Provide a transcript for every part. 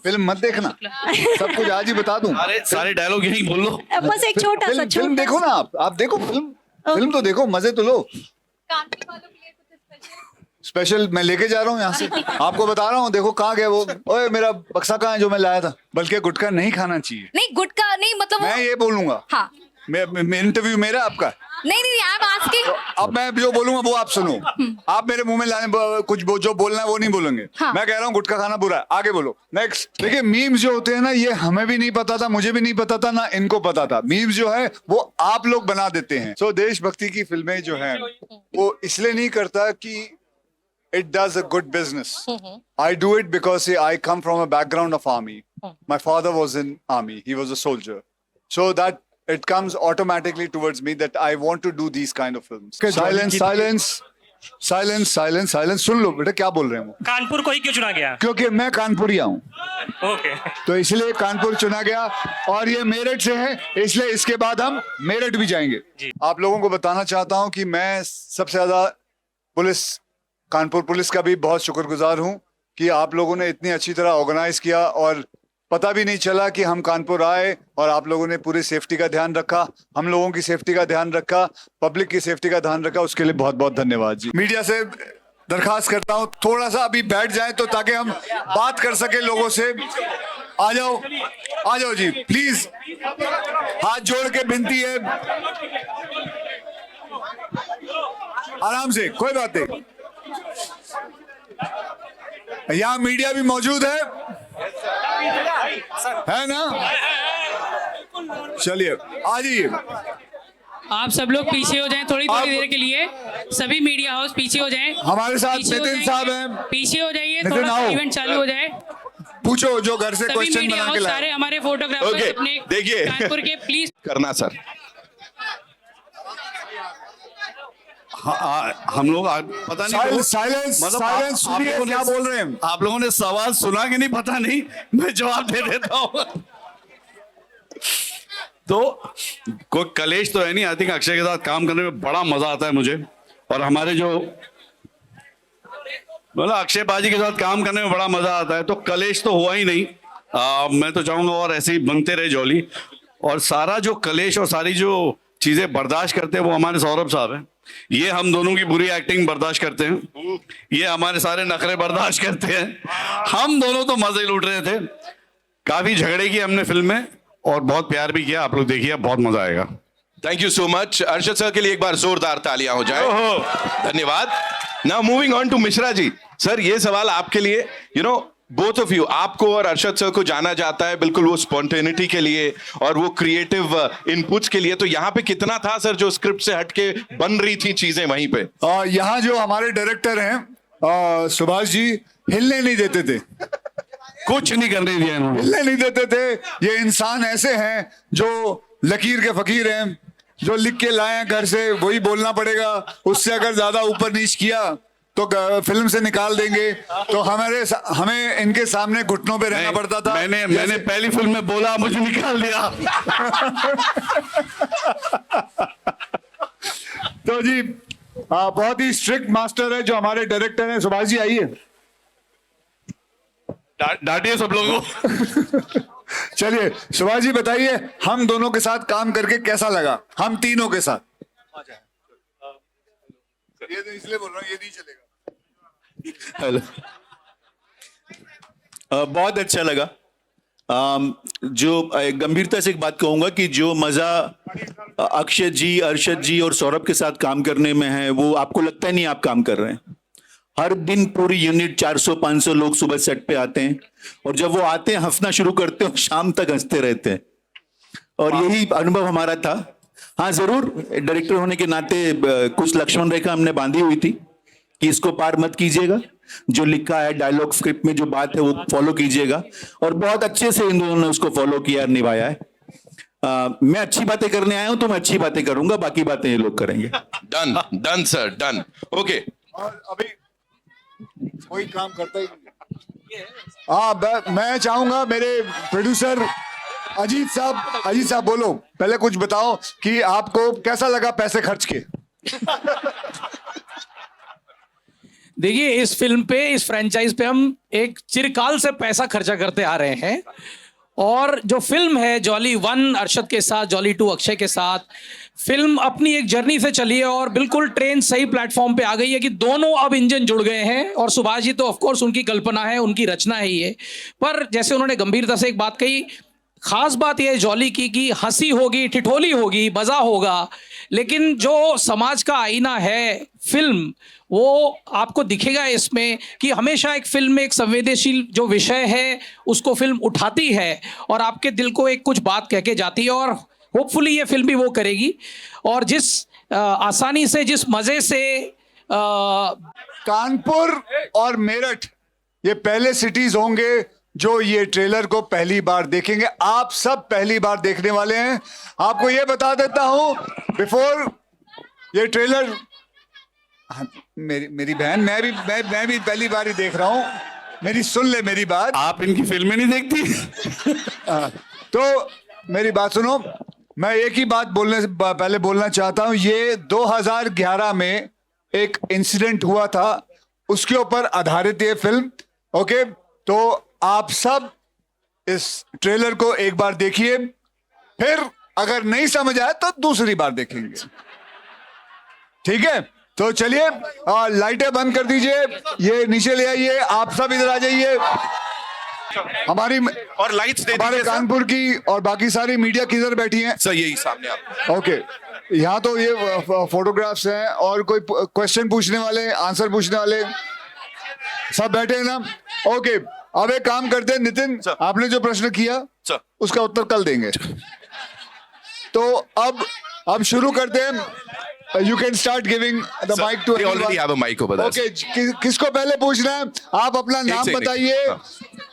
Film मत देखना, सब कुछ आज ही बता दूं। अरे सारे डायलॉग यही बोल लो। बस एक छोटा सा फिल्म देखो ना, आप देखो फिल्म तो देखो, मजे तो लो। कांटी वालों के लिए कुछ स्पेशल मैं लेके जा रहा हूँ यहाँ से, आपको बता रहा हूँ। देखो कहाँ गया वो, ओए मेरा बक्सा कहाँ है जो मैं लाया था। बल्कि गुटखा नहीं खाना चाहिए, नहीं गुटखा नहीं मतलब मैं ये बोलूंगा। हाँ मैं इंटरव्यू मेरा आपका, नहीं नहीं आई एम आस्किंग अब मैं जो बोलूंगा वो आप सुनो। आप मेरे मुंह में लाने कुछ जो बोलना है वो नहीं बोलेंगे। हाँ। मैं कह रहा हूँ गुटखा खाना बुरा है, आगे बोलो नेक्स्ट। देखिए मीम्स जो होते हैं ना, ये हमें भी नहीं पता था, मुझे भी नहीं पता था, ना इनको पता था। मीम्स जो है वो आप लोग बना देते हैं। सो देशभक्ति की फिल्में जो हैं वो इसलिए नहीं करता कि it does a good business. I do it because I come from a background of army. My father was in army. He was a soldier. So that it comes automatically towards me that I want to do these kind of films. Silence. सुन लो बेटा क्या बोल रहे हैं वो। कानपुर को ही क्यों चुना गया? क्योंकि मैं कानपुरिया हूँ, ओके। तो इसलिए कानपुर चुना गया और ये मेरठ से है, इसलिए इसके बाद हम मेरठ भी जाएंगे। आप लोगों को बताना चाहता हूँ कि मैं सबसे ज्यादा कानपुर पुलिस का भी बहुत शुक्रगुजार हूं कि आप लोगों ने इतनी अच्छी तरह ऑर्गेनाइज किया और पता भी नहीं चला कि हम कानपुर आए और आप लोगों ने पूरी सेफ्टी का ध्यान रखा, हम लोगों की सेफ्टी का ध्यान रखा, पब्लिक की सेफ्टी का ध्यान रखा, उसके लिए बहुत बहुत धन्यवाद जी। मीडिया से दरखास्त करता हूं थोड़ा सा अभी बैठ जाएं तो ताकि हम बात कर सके लोगों से। आ जाओ जी प्लीज, हाथ जोड़ के विनती है, आराम से, कोई बात नहीं। यहाँ मीडिया भी मौजूद है ना? चलिए आ जाइए। आप सब लोग पीछे हो जाएं थोड़ी देर के लिए, सभी मीडिया हाउस पीछे हो जाएं। हमारे साथ पीछे हो नितिन जाएंगे, साहब हैं, पीछे हो जाइए, नितिन थोड़ा आओ। इवेंट चालू हो जाए। पूछो जो घर से सभी क्वेश्चन मीडिया बना के हाउस, लाए। सारे हमारे फोटोग्राफर्स ओके, अपने देखिए। कानपुर के प्लीज करना सर। हम लोग पता नहीं साइलेंस मतलब सुनिए क्या बोल रहे हैं। आप लोगों ने सवाल सुना कि नहीं पता नहीं, मैं जवाब दे देता हूँ। तो कोई कलेश तो है नहीं। आई थिंक अक्षय के साथ काम करने में बड़ा मजा आता है मुझे, और हमारे जो मतलब अक्षय बाजी के साथ काम करने में बड़ा मजा आता है। तो कलेश तो हुआ ही नहीं। मैं तो चाहूंगा और ऐसे ही बनते रहे जॉली, और सारा जो कलेश और सारी जो चीजें बर्दाश्त करते हैं वो हमारे सौरभ साहब हैं। ये हम दोनों की बुरी एक्टिंग बर्दाश्त करते हैं, ये हमारे सारे नखरे बर्दाश्त करते हैं। हम दोनों तो मजे लूट रहे थे, काफी झगड़े किए हमने फिल्म में और बहुत प्यार भी किया। आप लोग देखिए, बहुत मजा आएगा। Thank you so much. Arshad sir के लिए एक बार जोरदार तालियां हो जाए। धन्यवाद। Now moving on to Mishra ji. Sir ये सवाल आपके लिए, बोथ ऑफ यू, आपको और अरशद सर को जाना जाता है बिल्कुल वो स्पॉन्टेनिटी के लिए और वो क्रिएटिव इनपुट्स के लिए। तो यहाँ पे कितना था सर जो स्क्रिप्ट से हटके बन रही थी चीजें वहीं पे? यहाँ जो हमारे डायरेक्टर हैं सुभाष जी, हिलने नहीं देते थे, कुछ नहीं करने दिया इन्होंने, हिलने नहीं देते थे। ये इंसान ऐसे हैं जो लकीर के फकीर हैं, जो लिख के लाए हैं घर से वही बोलना पड़ेगा, उससे अगर ज्यादा ऊपर नीच किया तो फिल्म से निकाल देंगे। तो हमें इनके सामने घुटनों पे रहना पड़ता था। मैंने पहली फिल्म में बोला, मुझे निकाल दिया। तो जी बहुत ही स्ट्रिक्ट मास्टर है जो हमारे डायरेक्टर हैं। सुभाष जी आइए, डांटिए सब लोगों को। चलिए सुभाष जी बताइए, हम दोनों के साथ काम करके कैसा लगा, हम तीनों के साथ? ये तो इसलिए बोल रहा हूँ, ये नहीं चलेगा। हेलो, बहुत अच्छा लगा। जो गंभीरता से एक बात कहूंगा कि जो मजा अक्षय जी, अरशद जी और सौरभ के साथ काम करने में है, वो आपको लगता ही नहीं आप काम कर रहे हैं। हर दिन पूरी यूनिट 400-500 लोग सुबह सेट पे आते हैं, और जब वो आते हैं हंसना शुरू करते हैं, शाम तक हंसते रहते हैं, और यही अनुभव हमारा था। हाँ जरूर, डायरेक्टर होने के नाते कुछ लक्ष्मण रेखा हमने बांधी हुई थी कि इसको पार मत कीजिएगा, जो लिखा है डायलॉग स्क्रिप्ट में जो बात है वो फॉलो कीजिएगा, और बहुत अच्छे से इन दोनों ने उसको फॉलो किया और निभाया है। मैं अच्छी बातें करने आया हूं तो मैं अच्छी बातें करूंगा, बाकी बातें ये लोग करेंगे। Done sir, done. ओके, और अभी कोई काम करता ही नहीं। मैं चाहूंगा मेरे प्रोड्यूसर अजीत साहब बोलो, पहले कुछ बताओ कि आपको कैसा लगा पैसे खर्च के? देखिए, इस फिल्म पे, इस फ्रेंचाइज पे हम एक चिरकाल से पैसा खर्चा करते आ रहे हैं और जो फिल्म है जॉली 1 अरशद के साथ, जॉली 2 अक्षय के साथ, फिल्म अपनी एक जर्नी से चली है और बिल्कुल ट्रेन सही प्लेटफॉर्म पे आ गई है कि दोनों अब इंजन जुड़ गए हैं। और सुभाष जी तो ऑफ कोर्स उनकी कल्पना है, उनकी रचना है ये, पर जैसे उन्होंने गंभीरता से एक बात कही, खास बात यह है जॉली की कि हंसी होगी, ठिठोली होगी, मजा होगा, लेकिन जो समाज का आईना है फिल्म, वो आपको दिखेगा इसमें कि हमेशा एक फिल्म में एक संवेदनशील जो विषय है उसको फिल्म उठाती है और आपके दिल को एक कुछ बात कह के जाती है और होपफुली ये फिल्म भी वो करेगी। और जिस आसानी से, जिस मजे से कानपुर और मेरठ ये पहले सिटीज होंगे जो ये ट्रेलर को पहली बार देखेंगे। आप सब पहली बार देखने वाले हैं। आपको ये बता देता हूं बिफोर ये ट्रेलर, मेरी बहन, मैं भी पहली बार ही देख रहा हूं, मेरी सुन ले मेरी बात। आप इनकी फिल्में नहीं देखती? तो मेरी बात सुनो, मैं एक ही बात बोलने से पहले बोलना चाहता हूं, ये 2011 में एक इंसिडेंट हुआ था, उसके ऊपर आधारित ये फिल्म। ओके, तो आप सब इस ट्रेलर को एक बार देखिए, फिर अगर नहीं समझ आए तो दूसरी बार देखेंगे, ठीक है? तो चलिए, लाइटें बंद कर दीजिए, ये नीचे ले आइए, आप सब इधर आ जाइए। हमारी और लाइट्स दे हमारे दीजिए सर। कानपुर की और बाकी सारी मीडिया किधर बैठी हैं? सर यही सामने आप। ओके, यहाँ तो ये फोटोग्राफ्स हैं और कोई क्वेश्चन पूछने वाले, आंसर पूछने वाले सब बैठे हैं ना? ओके, अब एक काम करते हैं नितिन, आपने जो प्रश्न किया सर उसका उत्तर कल देंगे। तो अब शुरू करते हैं। You can start giving the mike to already have a mike over there. Okay, किसको पहले पूछना है? आप अपना नाम सेकंड। बताइए।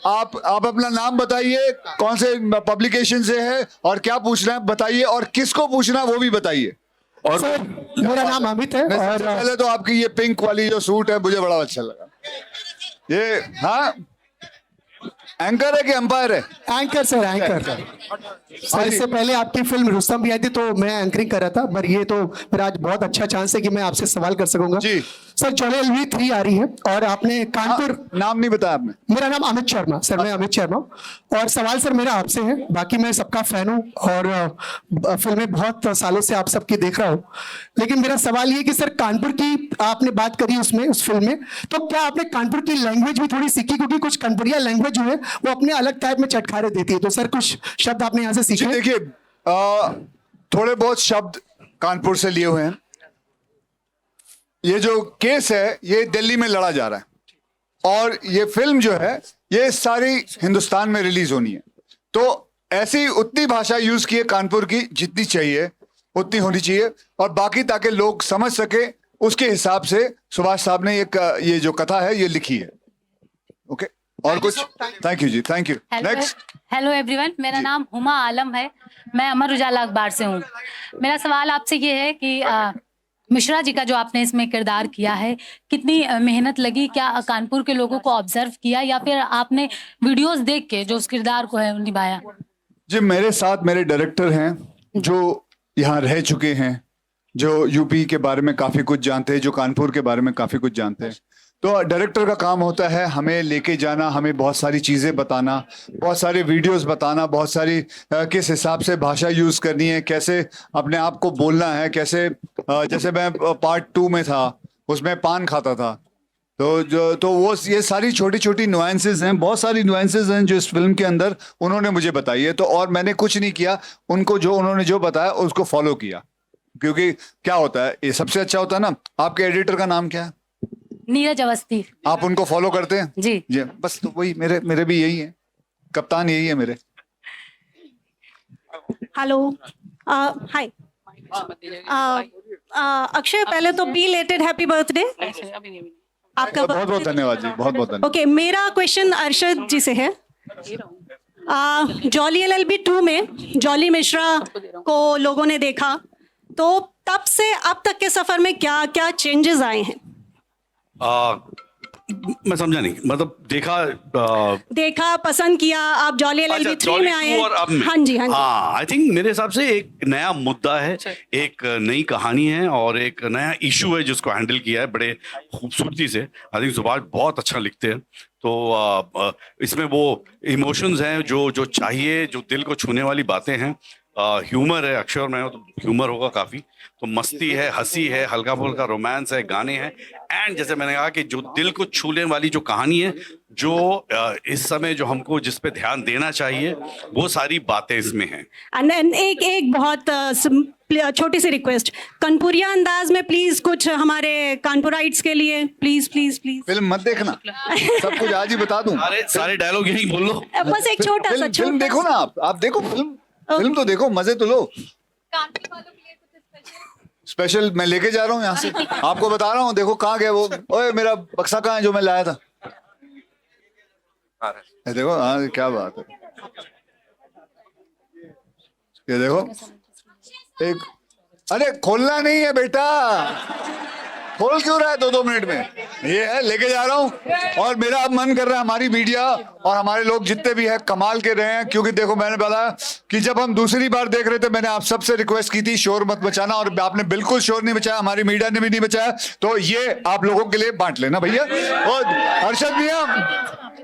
आप अपना नाम बताइए, कौन से पब्लिकेशन से है और क्या पूछना है बताइए, और किसको पूछना है वो भी बताइए। और मेरा नाम अमित है सबसे और पहले तो आपकी ये पिंक वाली जो सूट है मुझे बड़ा अच्छा लगा। ये हाँ, एंकर है कि एम्पायर है? Anchor sir, anchor sir. इससे पहले आपकी फिल्म रुस्तम भी आई थी तो मैं एंकरिंग कर रहा था, पर ये तो मेरा आज बहुत अच्छा चांस है कि मैं आपसे सवाल कर सकूंगा जी। सर, जॉली LV 3 आ रही है और आपने कानपुर, नाम नहीं बताया आपने। मेरा नाम अमित शर्मा सर, मैं अमित शर्मा। और सवाल सर मेरा आपसे है, बाकी मैं सबका फैन हूँ और फिल्में बहुत सालों से आप सबकी देख रहा हूँ, लेकिन मेरा सवाल ये कि सर कानपुर की आपने बात करी उसमें, उस फिल्म में, तो क्या आपने कानपुर की लैंग्वेज भी थोड़ी सीखी? क्योंकि कुछ कानपुरिया लैंग्वेज जो है वो अपने अलग टाइप में चटखारे देती है, तो सर कुछ शब्द आपने यहाँ से जी सीखे? देखिए, थोड़े बहुत शब्द कानपुर से लिए हुए हैं। ये जो केस है ये दिल्ली में लड़ा जा रहा है और ये फिल्म जो है ये सारी हिंदुस्तान में रिलीज होनी है, तो ऐसी उतनी भाषा यूज की है कानपुर की जितनी चाहिए उतनी होनी चाहिए, और बाकी ताकि लोग समझ सके उसके हिसाब से सुभाष साहब ने ये जो कथा है ये लिखी है। ओके, और कुछ? थैंक यू जी, thank you. Next. Hello everyone, मेरा नाम हुमा आलम है, मैं अमर उजाला अखबार से हूँ। मेरा सवाल आपसे ये है कि मिश्रा जी का जो आपने इसमें किरदार किया है, कितनी मेहनत लगी? क्या कानपुर के लोगों को ऑब्जर्व किया या फिर आपने वीडियोस देख के जो उस किरदार को है निभाया? जी, मेरे साथ मेरे डायरेक्टर हैं जो यहाँ रह चुके हैं, जो यूपी के बारे में काफी कुछ जानते हैं, जो कानपुर के बारे में काफी कुछ जानते हैं। तो डायरेक्टर का काम होता है हमें लेके जाना, हमें बहुत सारी चीजें बताना, बहुत सारे वीडियोस बताना, बहुत सारी किस हिसाब से भाषा यूज करनी है, कैसे अपने आप को बोलना है, कैसे जैसे मैं पार्ट 2 में था उसमें पान खाता था, तो वो ये सारी छोटी छोटी नुआंसेस हैं, बहुत सारी नुआंसेस हैं जो इस फिल्म के अंदर उन्होंने मुझे बताई है। तो और मैंने कुछ नहीं किया, उनको जो उन्होंने जो बताया उसको फॉलो किया, क्योंकि क्या होता है, ये सबसे अच्छा होता है ना। आपके एडिटर का नाम क्या है? नीरज अवस्थी। आप उनको फॉलो करते हैं? जी जी, बस तो वही मेरे भी यही है, कप्तान यही है मेरे। हेलो, हाय अक्षय, पहले तो बिलेटेड हैप्पी बर्थडे आपका। बहुत बहुत धन्यवाद जी, बहुत बहुत धन्यवाद। ओके, मेरा क्वेश्चन अरशद जी से है। जॉली LLB 2 में जॉली मिश्रा को लोगों ने देखा, तो तब से अब तक के सफर में क्या क्या चेंजेस आए हैं? मैं समझा नहीं, मतलब देखा, पसंद किया, आप जॉली एलएलबी 3 में आए। और अब में हाँ जी, हाँ जी। हाँ, आई थिंक मेरे हिसाब से एक नया मुद्दा है, एक नई कहानी है और एक नया इशू है जिसको हैंडल किया है बड़े खूबसूरती से। आई थिंक सुभाष बहुत अच्छा लिखते हैं, तो इसमें वो इमोशंस हैं जो चाहिए, जो दिल को छूने वाली बातें हैं। ह्यूमर है, अक्षय और मैं हो तो ह्यूमर होगा काफी, तो मस्ती है, हंसी है, हल्का फुल्का रोमांस है, गाने हैं, एंड जैसे मैंने कहा कि जो दिल को छूने वाली जो कहानी है, जो इस समय जो हमको जिस पे ध्यान देना चाहिए, वो सारी बातें इसमें हैं। एंड एक बहुत छोटी सी रिक्वेस्ट, कानपुरिया अंदाज में प्लीज कुछ हमारे कानपुराइट्स के लिए, प्लीज प्लीज प्लीज। फिल्म मत देखना, सब कुछ आज ही बता दूं। सारे डायलॉग यही बोल लो। बस एक छोटा सा फिल्म देखो ना, आप देखो फिल्म तो देखो, मजे तो लो। कानपुर वालों के लिए कुछ स्पेशल? स्पेशल मैं लेके जा रहा हूँ यहाँ से, आपको बता रहा हूँ। देखो कहाँ गया वो, ओए मेरा बक्सा कहाँ है जो मैं लाया था? ये देखो, हाँ क्या बात है, ये देखो एक, अरे खोलना नहीं है बेटा, खोल क्यों रहा है 2-2 मिनट में? ये है, लेके जा रहा हूँ। और मेरा अब मन कर रहा है हमारी मीडिया और हमारे लोग जितने भी हैं कमाल के रहे हैं, क्योंकि देखो मैंने बताया कि जब हम दूसरी बार देख रहे थे, मैंने आप सबसे रिक्वेस्ट की थी शोर मत बचाना, और आपने बिल्कुल शोर नहीं बचाया, हमारी मीडिया ने भी नहीं बचाया, तो ये आप लोगों के लिए बांट लेना भैया। और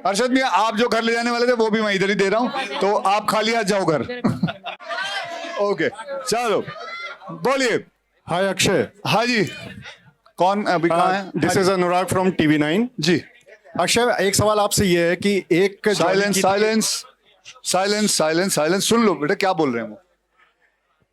अरशद मियां आप जो घर ले जाने वाले थे वो भी मैं इधर ही दे रहा हूँ, तो आप खाली हाथ जाओ घर। ओके चलो बोलिए। हाय अक्षय। हाँ जी, कौन अभी कहाँ है? This is Anurag from TV9 ji. Akshay, एक सवाल आपसे ये है कि एक silence silence silence silence silence, सुन लो बेटा क्या बोल रहे हैं वो।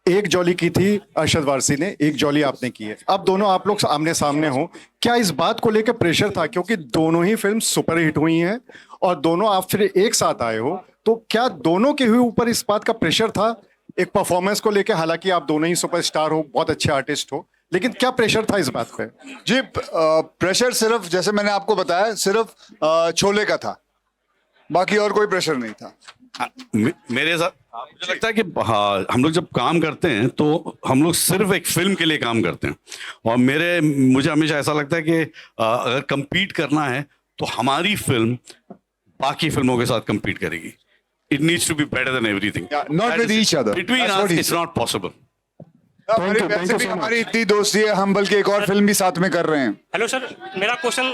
एक जॉली की थी अरशद वारसी ने, एक जॉली आपने की है, अब दोनों आप लोग आमने सामने हो, क्या इस बात को लेकर प्रेशर था, क्योंकि दोनों ही फिल्म सुपरहिट हुई हैं और दोनों आप फिर एक साथ आए हो, तो क्या दोनों के ऊपर इस बात का प्रेशर था एक परफॉर्मेंस को लेकर? हालांकि आप दोनों ही सुपरस्टार हो, बहुत अच्छे आर्टिस्ट हो, लेकिन क्या प्रेशर था इस बात पे? जी प्रेशर सिर्फ जैसे मैंने आपको बताया सिर्फ शोले का था, बाकी और कोई प्रेशर नहीं था। मेरे साथ मुझे लगता है कि हाँ, हम लोग जब काम करते हैं तो हम लोग सिर्फ एक फिल्म के लिए काम करते हैं, और मुझे हमेशा ऐसा लगता है कि अगर compete करना है तो हमारी फिल्म बाकी फिल्मों के साथ compete करेगी। It needs to be better than everything. Yeah, not with each other. Between That's us, what he it's not possible. हमारी इतनी दोस्ती है, हम बल्कि एक और फिल्म भी साथ में कर रहे हैं। हेलो सर, मेरा क्वेश्चन।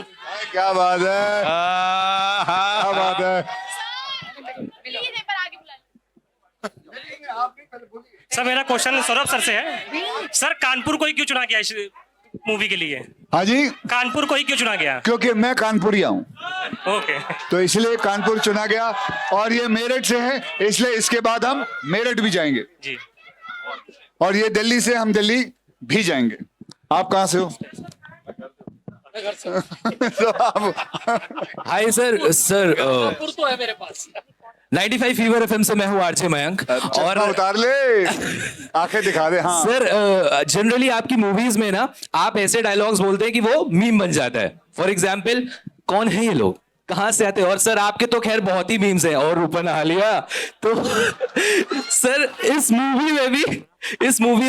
क्या बात है, क्या बात है। सर मेरा क्वेश्चन सौरभ सर से है। सर कानपुर को ही क्यों चुना गया इस मूवी के लिए? हाँ जी, कानपुर को ही क्यों चुना गया? क्योंकि मैं कानपुरिया हूँ, ओके, तो इसलिए कानपुर चुना गया, और ये मेरठ से है, इसलिए इसके बाद हम मेरठ भी जाएंगे जी, और ये दिल्ली से हम दिल्ली भी जाएंगे। आप कहाँ से हो? हाय सर तो है मेरे पास। 95 फीवर एफएम से मैं हूँ आरजे मयंक। और उतार ले, आंखें दिखा दे। हाँ सर, जनरली आपकी मूवीज में ना आप ऐसे डायलॉग्स बोलते हैं कि वो मीम बन जाता है। फॉर एग्जाम्पल, कौन है ये लोग, कहाँ से आते हैं? और सर आपके तो खैर बहुत ही मीम्स हैं, और रूपन हालिया तो सर इस मूवी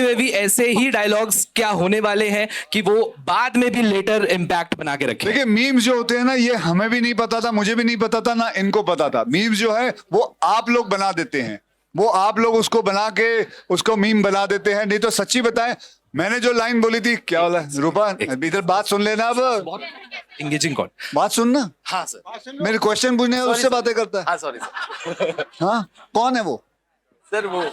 में भी ऐसे ही डायलॉग्स क्या होने वाले हैं कि वो बाद में भी लेटर इम्पैक्ट बना के रखें? देखिए मीम्स जो होते हैं ना, ये हमें भी नहीं पता था, मुझे भी नहीं पता था, ना इनको पता था। मीम्स जो है वो आप लोग बना देते हैं, वो आप लोग उसको बना के उसको मीम बना देते हैं। नहीं तो सच्ची बताएं, मैंने जो लाइन बोली थी, क्या बोला रूपा, इधर बात सुन लेना, अब एंगेजिंग कौन बात सुनना। हाँ सर, मेरे क्वेश्चन पूछने उससे बातें करता है। हाँ सॉरी सर। हाँ कौन है वो? सर वो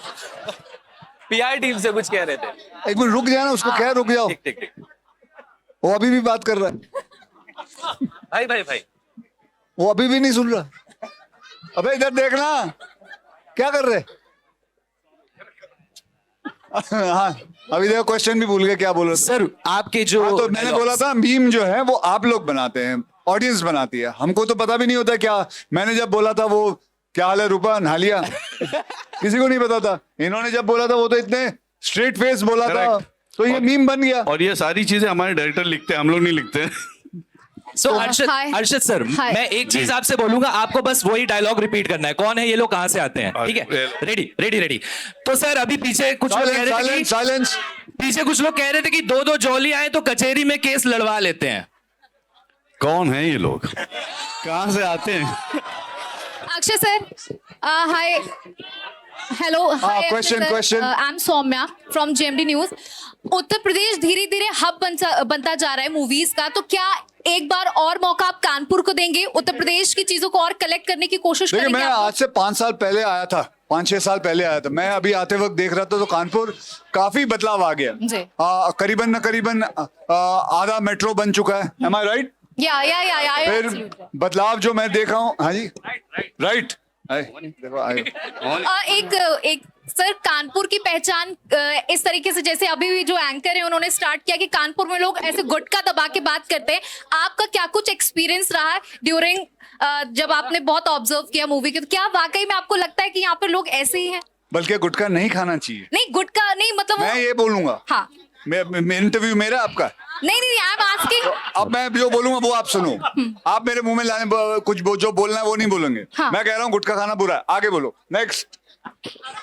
पीआर टीम से कुछ कह रहे थे। एक मिनट रुक जाना, उसको कह रुक जाओ, ठीक वो अभी भी बात कर रहा है। भाई वो अभी भी नहीं सुन रहा। अबे इधर देखना, क्या कर रहे? हाँ अभी देखो, क्वेश्चन भी भूल गए क्या बोल रहे सर। आपके जो तो मैंने बोला था मीम जो है वो आप लोग बनाते हैं, ऑडियंस बनाती है, हमको तो पता भी नहीं होता। क्या मैंने जब बोला था वो क्या हाल है रूपा नालिया, किसी को नहीं पता था। इन्होंने जब बोला था वो तो इतने स्ट्रेट फेस बोला था, तो ये मीम बन गया। और ये सारी चीजें हमारे डायरेक्टर लिखते हैं, हम लोग नहीं लिखते। सो अर्शद सर, मैं एक चीज आपसे बोलूंगा, आपको बस वही डायलॉग रिपीट करना है, कौन है ये लोग, कहाँ से आते हैं, ठीक है? रेडी। तो सर अभी पीछे कुछ लोग कह रहे थे साइलेंस, पीछे कुछ लोग कह रहे थे कि 2-2 जॉली आए तो कचहरी में केस लड़वा लेते हैं। कौन है ये लोग, कहाँ से आते हैं? Akshay sir, hi, hello, question. I am Saumya from JMD news. Uttar Pradesh धीरे धीरे हब बनता जा रहा है मूवीज का, तो क्या एक बार और मौका आप कानपुर को देंगे? उत्तर प्रदेश की चीजों को और कलेक्ट करने की कोशिश देखिए, करेंगे मैं आप लोग? आज से 5 साल पहले आया था, 5-6 साल पहले आया था। मैं अभी आते वक्त देख रहा था तो कानपुर काफी बदलाव आ गया। जी। करीबन न करीबन आधा मेट्रो बन चुका है। Am I right? या फिर बदलाव जो मैं देख रहा हूँ, हाँ जी, राइट। देखो एक सर, कानपुर की पहचान इस तरीके से, जैसे अभी भी जो एंकर है उन्होंने स्टार्ट किया कि कानपुर में लोग ऐसे गुटखा दबा के बात करते हैं। आपका क्या कुछ एक्सपीरियंस रहा है ड्यूरिंग, जब आपने बहुत ऑब्जर्व किया मूवी के, तो क्या वाकई में आपको लगता है कि यहाँ पे लोग ऐसे ही हैं? बल्कि गुटखा नहीं खाना चाहिए। नहीं, गुटखा नहीं, मतलब मैं ये बोलूंगा। हाँ, इंटरव्यू मेरा आपका नहीं, आई एम आस्किंग। अब मैं जो बोलूंगा वो आप सुनो। आप मेरे मुंह में लाने कुछ जो बोलना है वो नहीं बोलेंगे। हाँ। मैं कह रहा हूँ गुटखा खाना बुरा है, आगे बोलो। नेक्स्ट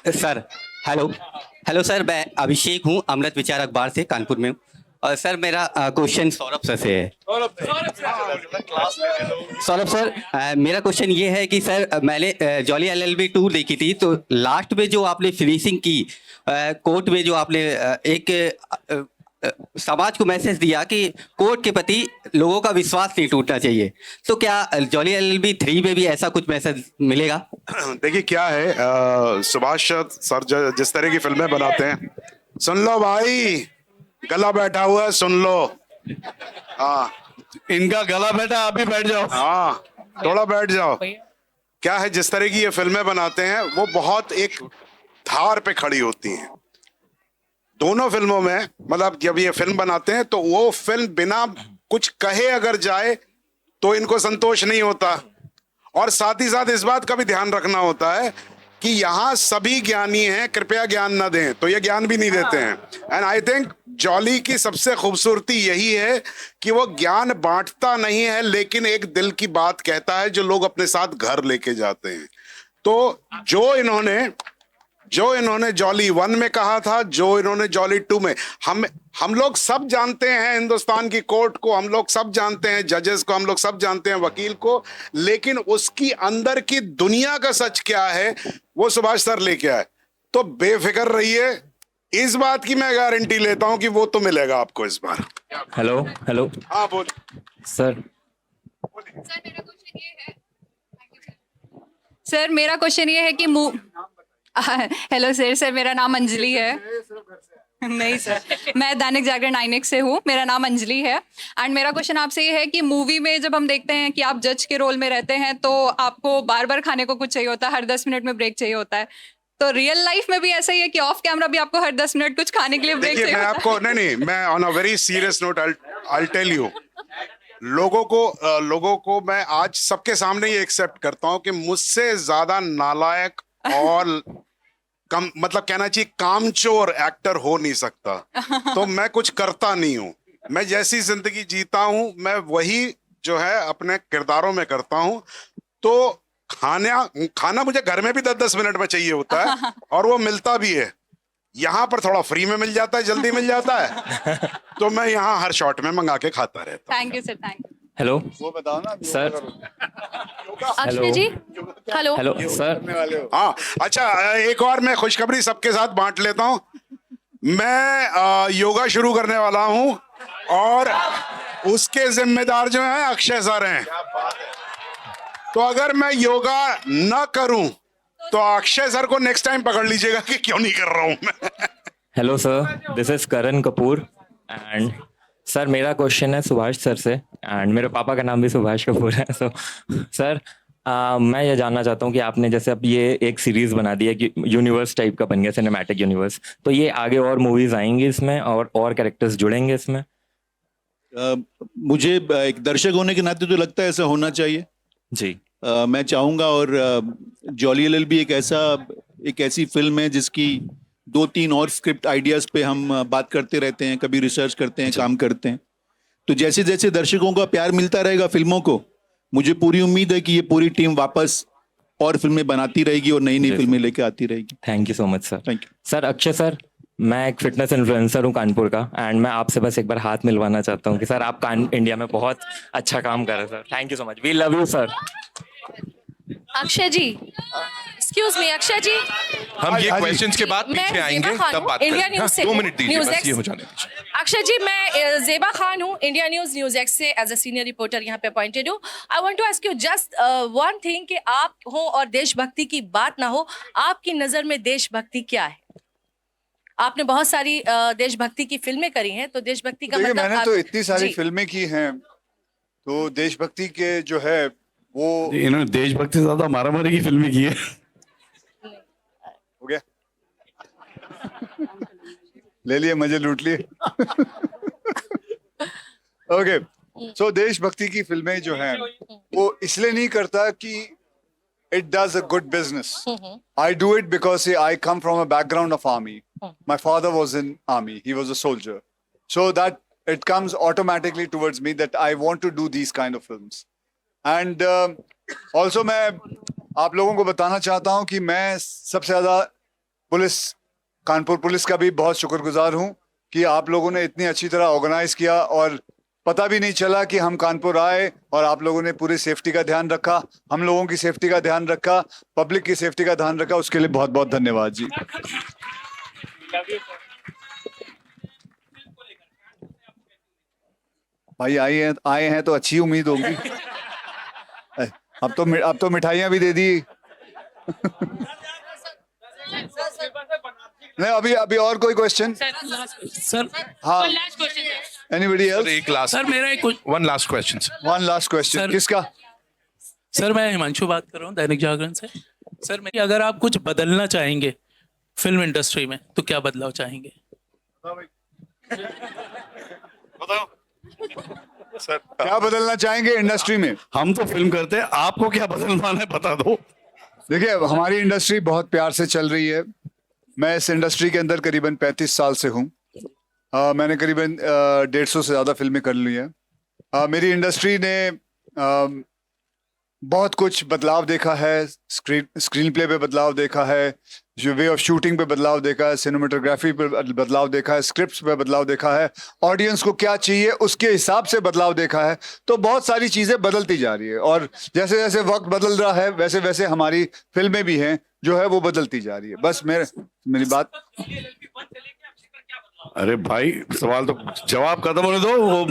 सर, हेलो सर, मैं अभिषेक हूँ, अमृत विचार अखबार से, कानपुर में हूँ। और सर, मेरा क्वेश्चन सौरभ सर से है। सौरभ सर, मेरा क्वेश्चन ये है कि सर, मैंने जॉली LLB 2 देखी थी, तो लास्ट में जो आपने फिनिशिंग की, कोर्ट में जो आपने एक समाज को मैसेज दिया कि कोर्ट के प्रति लोगों का विश्वास नहीं टूटना चाहिए, तो क्या जॉली LLB 3 में भी ऐसा कुछ मैसेज मिलेगा? देखिए क्या है, सुभाष सर जिस तरह की फिल्में बनाते हैं, सुन लो भाई, गला बैठा हुआ है, सुन लो। हाँ, इनका गला बैठा, आप भी बैठ जाओ। हाँ, थोड़ा बैठ जाओ। क्या है, जिस तरह की ये फिल्में बनाते हैं वो बहुत एक धार पे खड़ी होती हैं। दोनों फिल्मों में, मतलब जब ये फिल्म बनाते हैं तो वो फिल्म बिना कुछ कहे अगर जाए तो इनको संतोष नहीं होता, और साथ ही साथ इस बात का भी ध्यान रखना होता है कि यहाँ सभी ज्ञानी हैं, कृपया ज्ञान न दें, तो ये ज्ञान भी नहीं देते हैं। एंड आई थिंक जॉली की सबसे खूबसूरती यही है कि वो ज्ञान बांटता नहीं है, लेकिन एक दिल की बात कहता है जो लोग अपने साथ घर लेके जाते हैं। तो जो इन्होंने जॉली 1 में कहा था, जो इन्होंने जॉली 2 में, हम लोग सब जानते हैं हिंदुस्तान की कोर्ट को, हम लोग सब जानते हैं जजेस को, हम लोग सब जानते हैं वकील को, लेकिन उसकी अंदर की दुनिया का सच क्या है वो सुभाष सर लेके आए। तो बेफिक्र रहिए, इस बात की मैं गारंटी लेता हूं कि वो तो मिलेगा आपको इस बार। हेलो। हाँ, बोल सर। सर, मेरा क्वेश्चन ये है कि हेलो सर, मेरा नाम अंजलि है। नहीं सर, मैं दैनिक जागरण 9X से हूँ, मेरा नाम अंजलि है। एंड मेरा क्वेश्चन आपसे ये है कि मूवी में जब हम देखते हैं कि आप जज के रोल में रहते हैं तो आपको बार बार खाने को कुछ चाहिए होता है, हर 10 मिनट में ब्रेक चाहिए होता है, तो रियल लाइफ में भी ऐसा ही है कि ऑफ कैमरा भी आपको हर 10 मिनट कुछ खाने के लिए ब्रेक चाहिए? मैं आपको नहीं, मैं on a very serious note I tell you, लोगों को मैं आज सबके सामने ये एक्सेप्ट करता हूँ कि मुझसे ज्यादा नालायक और कम, मतलब कहना चाहिए कामचोर एक्टर हो नहीं सकता। तो मैं कुछ करता नहीं हूँ, मैं जैसी जिंदगी जीता हूँ मैं वही जो है अपने किरदारों में करता हूँ। तो खाना मुझे घर में भी 10-10 मिनट में चाहिए होता है और वो मिलता भी है। यहाँ पर थोड़ा फ्री में मिल जाता है, जल्दी मिल जाता है, तो मैं यहाँ हर शॉट में मंगा के खाता रहता हूँ। Thank you sir, thank you. Hello. वो बताओ ना सर। अक्षय जी, हेलो सर। हाँ, अच्छा, एक और मैं खुशखबरी सबके साथ बांट लेता हूँ। मैं योगा शुरू करने वाला हूँ और उसके जिम्मेदार जो हैं अक्षय सर हैं। तो अगर मैं योगा न करूं तो अक्षय सर को नेक्स्ट टाइम पकड़ लीजिएगा कि क्यों नहीं कर रहा हूं मैं। Hello sir, this is Karan Kapoor and sir मेरा क्वेश्चन है सुभाष सर से, एंड मेरे पापा का नाम भी सुभाष कपूर है। सो सर, मैं ये जानना चाहता हूँ कि आपने जैसे अब ये एक सीरीज बना दी है कि यूनिवर्स टाइप का बन गया, सिनेमैटिक यूनिवर्स, तो ये आगे और मूवीज आएंगी इसमें और कैरेक्टर्स जुड़ेंगे इसमें? मुझे एक दर्शक होने के नाते तो लगता है ऐसा होना चाहिए जी। मैं चाहूँगा, और जॉली LLB एक ऐसी फिल्म है जिसकी 2-3 और स्क्रिप्ट आइडियाज पे हम बात करते रहते हैं, कभी रिसर्च करते हैं, काम करते हैं। तो जैसे जैसे दर्शकों का प्यार मिलता रहेगा फिल्मों को, मुझे पूरी उम्मीद है कि ये पूरी टीम वापस और फिल्में बनाती रहेगी और नई नई फिल्में लेके आती रहेगी। Thank you so much sir. Thank you sir. Akshay sir, मैं एक फिटनेस इन्फ्लुएंसर हूँ कानपुर का, एंड मैं आपसे बस एक बार हाथ मिलवाना चाहता हूँ कि सर आप इंडिया में बहुत अच्छा काम कर रहे हैं sir. Thank you so much, we love you sir. Akshay ji, excuse me Akshay ji, हम ये क्वेश्चंस के बाद मैं पीछे आएंगे ज़ेबा खान तब हूँ, बात इंडिया करेंगे। न्यूज़ से 2 हूँ, मिनट दीजिए न्यूज़ बस, एक्स। ये हो जाने दीजिए। अक्षय जी, मैं ज़ेबा खान हूँ, इंडिया न्यूज़ एक्स से एज अ सीनियर रिपोर्टर यहाँ पे अपॉइंटेड हूँ। I want to ask you just one thing कि आप हो और देशभक्ति की बात ना हो, आपकी नज़र में देशभक्ति क्या है? आपने बहुत सारी देशभक्ति की फिल्में करी हैं, तो देशभक्ति का देखिए, मतलब मैंने तो आप- इतनी सारी जी। फिल्में की हैं, तो देशभक्ति के जो है वो इन्होंने देशभक्ति से ज्यादा मारामारी की फिल्में की है। हो गया। ले लिए, मजे लूट लिए। ओके, सो देशभक्ति की फिल्में जो हैं वो इसलिए नहीं करता कि it does a good business. I do it because I come from a background of army. My father was in army, he was a soldier, so that it comes automatically towards me that I want to do these kind of films. And also मैं आप लोगों को बताना चाहता हूँ कि मैं सबसे ज़्यादा कानपुर पुलिस का भी बहुत शुक्रगुजार हूँ कि आप लोगों ने इतनी अच्छी तरह ऑर्गेनाइज किया और पता भी नहीं चला कि हम कानपुर आए और आप लोगों ने पूरी सेफ्टी का ध्यान रखा, हम लोगों की सेफ्टी का ध्यान रखा, पब्लिक की सेफ्टी का ध्यान रखा, उसके लिए बहुत बहुत धन्यवाद जी। भाई आए हैं तो अच्छी उम्मीद होगी। अब तो मिठाइयां भी दे दी। नहीं, अभी और कोई क्वेश्चन? सर हाँ, लास्ट क्वेश्चन एनीबडी एल्स? एक लास्ट, सर मेरा एक one last question. One last question, sir- किसका? सर मैं हिमांशु बात कर रहा हूँ दैनिक जागरण से। सर मैं अगर आप कुछ बदलना चाहेंगे फिल्म इंडस्ट्री में तो क्या बदलाव चाहेंगे? बताओ सर क्या बदलना चाहेंगे इंडस्ट्री में? हम तो फिल्म करते हैं, आपको क्या बदलना है बता दो। देखिए, हमारी इंडस्ट्री बहुत प्यार से चल रही है। मैं इस इंडस्ट्री के अंदर करीबन 35 साल से हूँ। मैंने करीबन 150 से ज़्यादा फिल्में कर ली हैं। मेरी इंडस्ट्री ने बहुत कुछ बदलाव देखा है। स्क्रीन प्ले पे बदलाव देखा है, जो वे ऑफ शूटिंग पे बदलाव देखा है, सिनेमेटोग्राफी पे बदलाव देखा है, स्क्रिप्ट्स पे बदलाव देखा है, ऑडियंस को क्या चाहिए उसके हिसाब से बदलाव देखा है। तो बहुत सारी चीज़ें बदलती जा रही है और जैसे जैसे वक्त बदल रहा है वैसे वैसे हमारी फिल्में भी हैं जो है वो बदलती जा रही है। बस मेरी बात। अरे भाई, सवाल तो जवाब खत्म होने दो, वो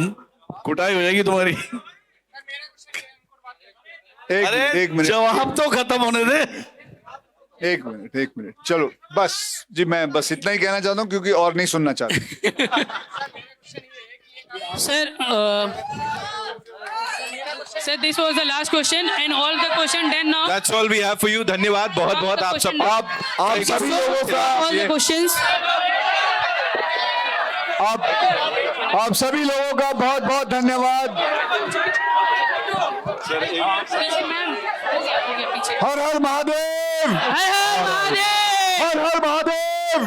कुटाई हो जाएगी तुम्हारी। एक मिनट, जवाब तो खत्म होने दे। एक मिनट चलो बस जी, मैं बस इतना ही कहना चाहता हूँ क्योंकि और नहीं सुनना चाहता। Sir, this was the last question and all the question done now. That's all we have for you. धन्यवाद बहुत बहुत आप सब। आप सभी लोगों का All the questions. आप सभी लोगों का बहुत बहुत धन्यवाद। हर हर महादेव, हर हर महादेव, हर हर Mahadev.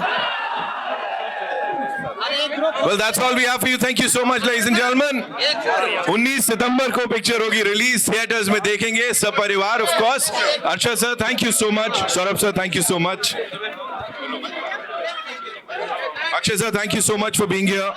Well, that's all we have for you. Thank you so much, ladies and gentlemen. 19 सितंबर को पिक्चर होगी रिलीज, थिएटर्स में देखेंगे सब परिवार, of course. Arshad sir, thank you so much. Saurabh sir, thank you so much. Akshay sir, thank you so much for being here.